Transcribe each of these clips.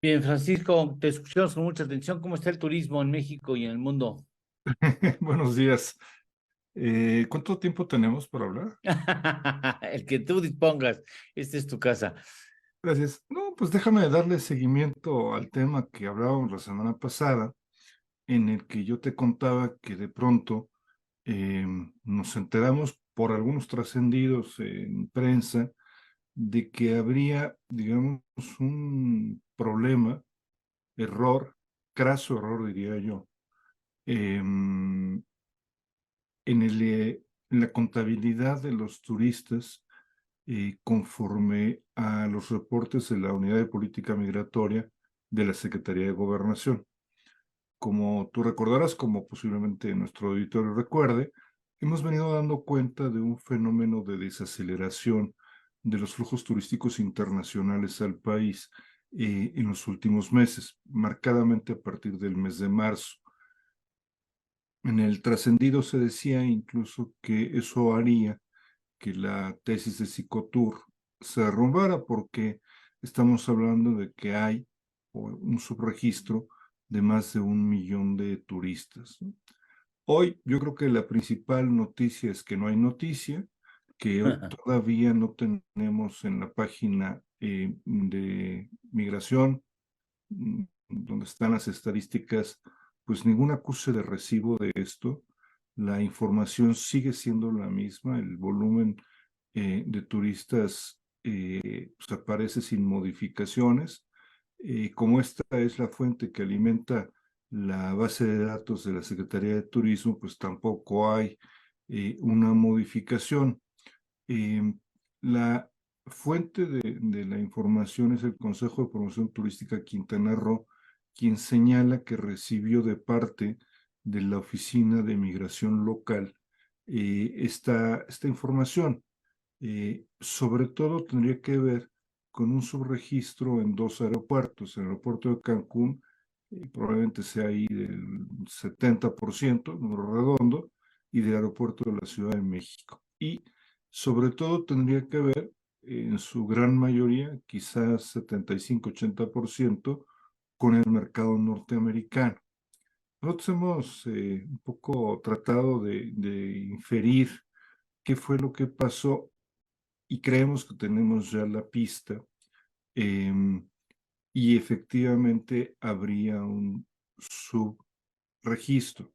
Bien, Francisco, te escuchamos con mucha atención. ¿Cómo está el turismo en México y en el mundo? Buenos días. ¿Cuánto tiempo tenemos para hablar? El que tú dispongas, esta es tu casa. Gracias. No, pues déjame darle seguimiento al tema que hablábamos la semana pasada, en el que yo te contaba que de pronto nos enteramos por algunos trascendidos en prensa de que habría, digamos, un problema, error, craso error, diría yo, em, en la contabilidad de los turistas conforme a los reportes de la Unidad de Política Migratoria de la Secretaría de Gobernación. Como tú recordarás, como posiblemente nuestro auditorio recuerde, hemos venido dando cuenta de un fenómeno de desaceleración de los flujos turísticos internacionales al país en los últimos meses, marcadamente a partir del mes de marzo. En el trascendido se decía incluso que eso haría que la tesis de Psicotour se derrumbara porque estamos hablando de que hay un subregistro de más de 1 millón de turistas, ¿no? Hoy yo creo que la principal noticia es que no hay noticia, que hoy todavía no tenemos en la página de migración, donde están las estadísticas, pues ningún acuse de recibo de esto. La información sigue siendo la misma, el volumen de turistas pues aparece sin modificaciones. Como esta es la fuente que alimenta la base de datos de la Secretaría de Turismo, pues tampoco hay una modificación. La fuente de la información es el Consejo de Promoción Turística Quintana Roo, quien señala que recibió de parte de la Oficina de Migración Local esta información. Sobre todo tendría que ver con un subregistro en dos aeropuertos, el aeropuerto de Cancún, probablemente sea ahí del 70%, número redondo, y del aeropuerto de la Ciudad de México. Y sobre todo tendría que ver, en su gran mayoría, quizás 75-80%, con el mercado norteamericano. Nosotros hemos un poco tratado de inferir qué fue lo que pasó y creemos que tenemos ya la pista, em, y efectivamente habría un subregistro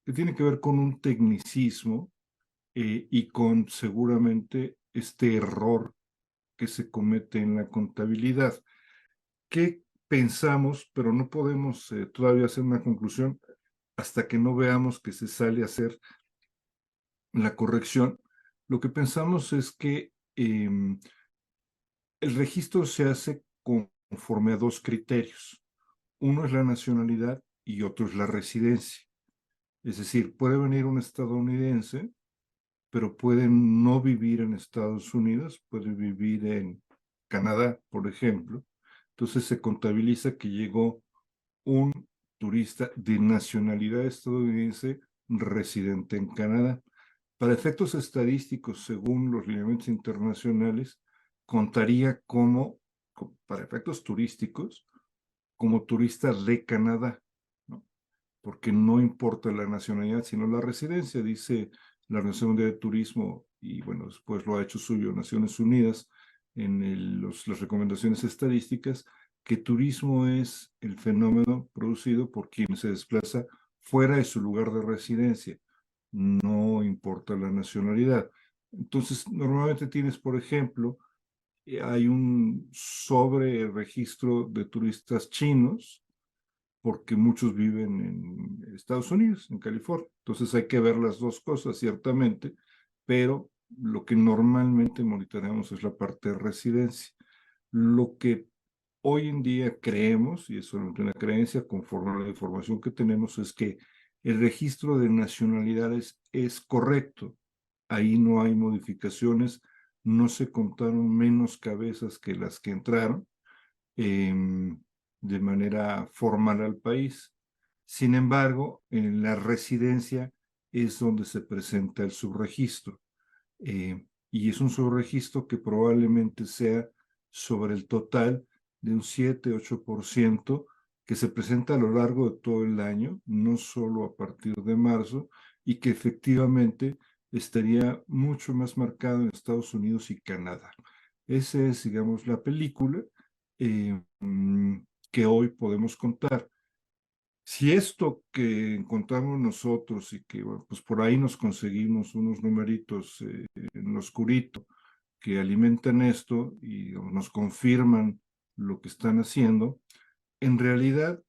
que tiene que ver con un tecnicismo y con seguramente este error que se comete en la contabilidad. ¿Qué pensamos? Pero no podemos todavía hacer una conclusión hasta que no veamos que se sale a hacer la corrección. Lo que pensamos es que el registro se hace conforme a dos criterios. Uno es la nacionalidad y otro es la residencia. Es decir, puede venir un estadounidense, pero puede no vivir en Estados Unidos, puede vivir en Canadá, por ejemplo. Entonces se contabiliza que llegó un turista de nacionalidad estadounidense residente en Canadá. Para efectos estadísticos, según los lineamientos internacionales, contaría para efectos turísticos, como turista de Canadá, ¿no? Porque no importa la nacionalidad, sino la residencia, dice la Organización Mundial de Turismo, y bueno, después lo ha hecho suyo Naciones Unidas en las recomendaciones estadísticas, que turismo es el fenómeno producido por quien se desplaza fuera de su lugar de residencia, no importa la nacionalidad. Entonces, normalmente tienes, por ejemplo, hay un sobre registro de turistas chinos, porque muchos viven en Estados Unidos, en California. Entonces hay que ver las dos cosas, ciertamente, pero lo que normalmente monitoreamos es la parte de residencia. Lo que hoy en día creemos, y es solamente una creencia conforme a la información que tenemos, es que el registro de nacionalidades es correcto. Ahí no hay modificaciones, no se contaron menos cabezas que las que entraron de manera formal al país. Sin embargo, en la residencia es donde se presenta el subregistro. Y es un subregistro que probablemente sea sobre el total de un 7-8% que se presenta a lo largo de todo el año, no solo a partir de marzo, y que efectivamente estaría mucho más marcado en Estados Unidos y Canadá. Esa es, digamos, la película eh, que hoy podemos contar. Si esto que encontramos nosotros y que bueno, pues por ahí nos conseguimos unos numeritos en lo oscurito que alimentan esto y digamos, nos confirman lo que están haciendo, en realidad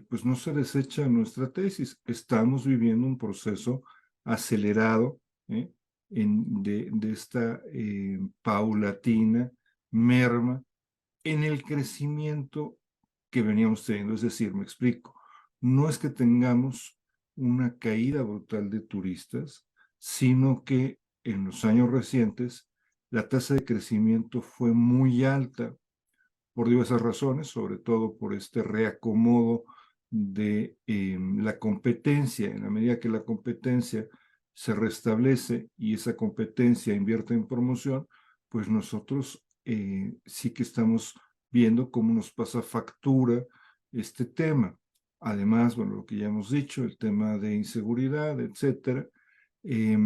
pues no se desecha nuestra tesis. Estamos viviendo un proceso acelerado de esta paulatina merma en el crecimiento que veníamos teniendo. Es decir, me explico, no es que tengamos una caída brutal de turistas, sino que en los años recientes la tasa de crecimiento fue muy alta por diversas razones, sobre todo por este reacomodo de la competencia. En la medida que la competencia se restablece y esa competencia invierte en promoción, pues nosotros sí que estamos viendo cómo nos pasa factura este tema. Además, bueno, lo que ya hemos dicho, el tema de inseguridad, etcétera. Eh,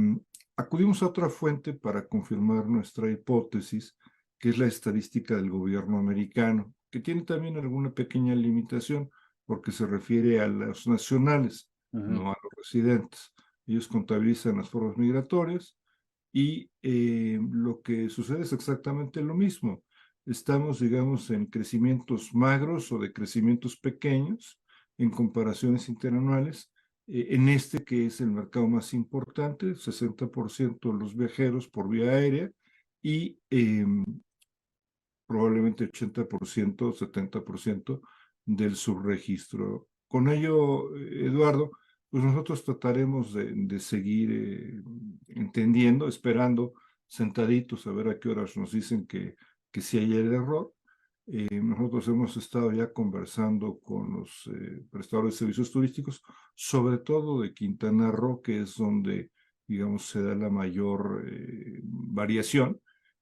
Acudimos a otra fuente para confirmar nuestra hipótesis, que es la estadística del gobierno americano, que tiene también alguna pequeña limitación porque se refiere a los nacionales, no a los residentes. Ellos contabilizan las formas migratorias y lo que sucede es exactamente lo mismo. Estamos, digamos, en crecimientos magros o de crecimientos pequeños en comparaciones interanuales. En este que es el mercado más importante, 60% de los viajeros por vía aérea y probablemente 80%, 70% del subregistro. Con ello, Eduardo, pues nosotros trataremos de seguir entendiendo, esperando sentaditos a ver a qué horas nos dicen que sí hay el error. Nosotros hemos estado ya conversando con los prestadores de servicios turísticos, sobre todo de Quintana Roo, que es donde, digamos, se da la mayor variación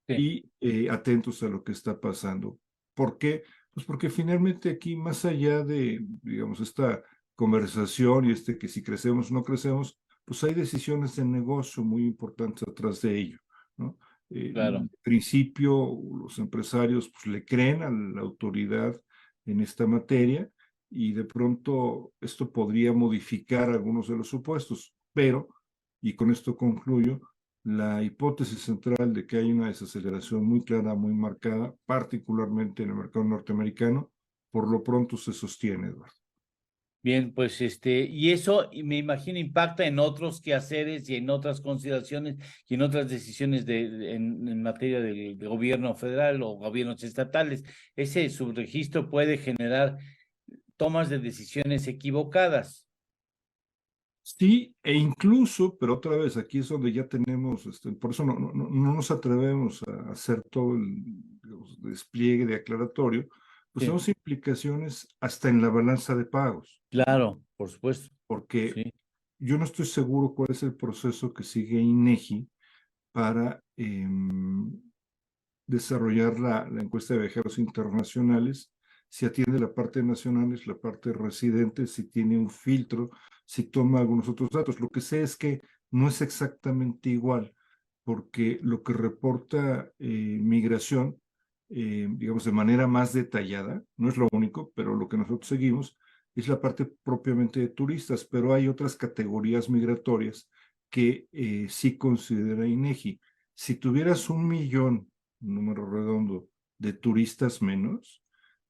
Sí. y atentos a lo que está pasando. ¿Por qué? Pues porque finalmente aquí, más allá de, digamos, esta conversación y este que si crecemos o no crecemos, pues hay decisiones de negocio muy importantes atrás de ello, ¿no? Claro. En principio, los empresarios pues, le creen a la autoridad en esta materia y de pronto esto podría modificar algunos de los supuestos, pero, y con esto concluyo, la hipótesis central de que hay una desaceleración muy clara, muy marcada, particularmente en el mercado norteamericano, por lo pronto se sostiene, Eduardo. Bien, pues y eso y me imagino impacta en otros quehaceres y en otras consideraciones y en otras decisiones en materia de gobierno federal o gobiernos estatales. Ese subregistro puede generar tomas de decisiones equivocadas. Sí, e incluso, pero otra vez, aquí es donde ya tenemos, por eso no nos atrevemos a hacer todo el digamos, despliegue de aclaratorio, pues Sí, tenemos implicaciones hasta en la balanza de pagos, ¿no? claro, por supuesto. Porque Sí, yo no estoy seguro cuál es el proceso que sigue INEGI para desarrollar la encuesta de viajeros internacionales, si atiende la parte de nacionales, la parte de residentes, si tiene un filtro, si toma algunos otros datos. Lo que sé es que no es exactamente igual, porque lo que reporta migración, digamos, de manera más detallada, no es lo único, pero lo que nosotros seguimos es la parte propiamente de turistas, pero hay otras categorías migratorias que sí considera INEGI. Si tuvieras 1 millón, un número redondo, de turistas menos,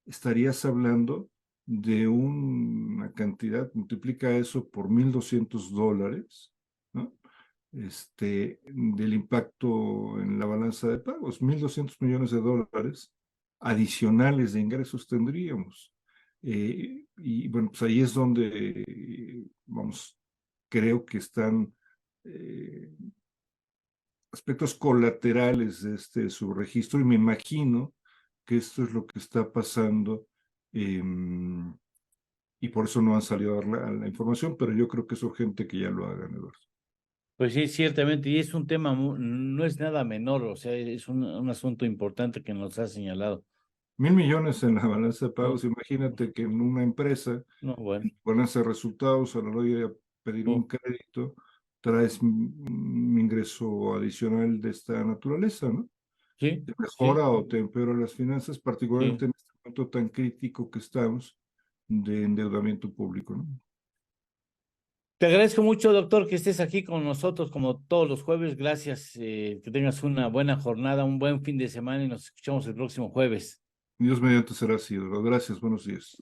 estarías hablando de una cantidad, multiplica eso por $1,200, ¿no? Del impacto en la balanza de pagos, $1,200 millones adicionales de ingresos tendríamos. Y bueno, pues ahí es donde, vamos, creo que están aspectos colaterales de este subregistro y me imagino que esto es lo que está pasando y por eso no han salido a dar la información, pero yo creo que es urgente que ya lo hagan, Eduardo. pues sí, ciertamente, y es un tema, no es nada menor, o sea, es un asunto importante que nos ha señalado. 1.000 millones en la balanza de pagos. No, Imagínate que en una empresa, no, bueno. en tu balanza de resultados, a la hora de pedir un Oh, crédito, traes un ingreso adicional de esta naturaleza, ¿no? sí, Te sí, mejora o te empeora las finanzas, particularmente sí. en este momento tan crítico que estamos de endeudamiento público, ¿no? Te agradezco mucho, doctor, que estés aquí con nosotros como todos los jueves. Gracias. Que tengas una buena jornada, un buen fin de semana y nos escuchamos el próximo jueves. Dios mediante será así, ¿verdad? Gracias, buenos días.